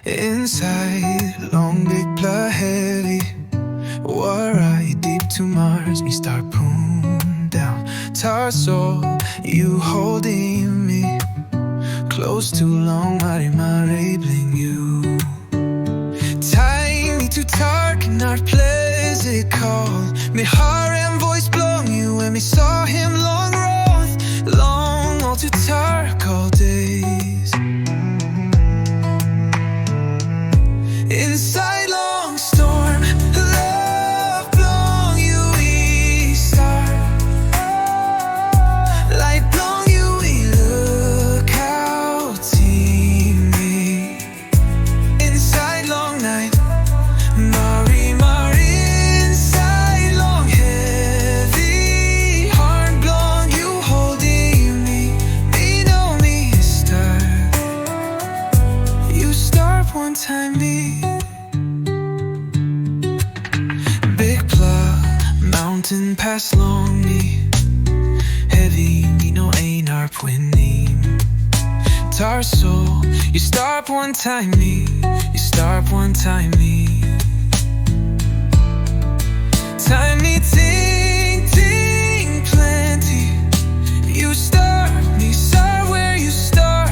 Inside, long, big, blood heavy. War right deep to Mars, me start boom down. Torso, you holding me close too long, mare bling you. Tie me to dark in our place it called. Me heart and voice blowing you when me saw him long road, long all too dark all days. Inside long storm, love blowing you we start. Light blowing you we look out team me. Inside long night, Mari inside long heavy. Heart blowing you holding me. Me know me start. You start one time me. Mountain pass long me. Heavy, me no ain't harp winning. Torso, you start one time me. You start one time me. Time me ting ting plenty. You start me start where you start.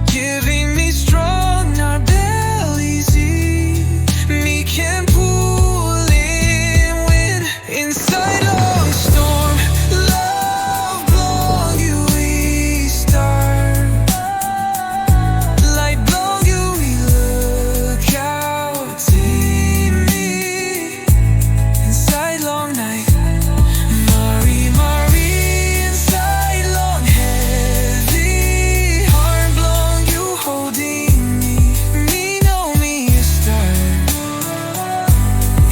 Giving me strong, our bellies eat. Me can pull in wind. Inside long storm, love blow you we start. Light blow you we look out see me. Inside long night, Mari inside long heavy. Heart blow you holding me. Me know me you start.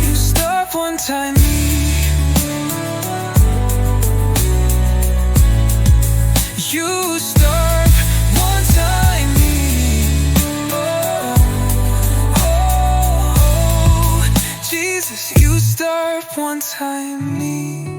You start one time me. You start one time me. Oh, Jesus, you start one time me.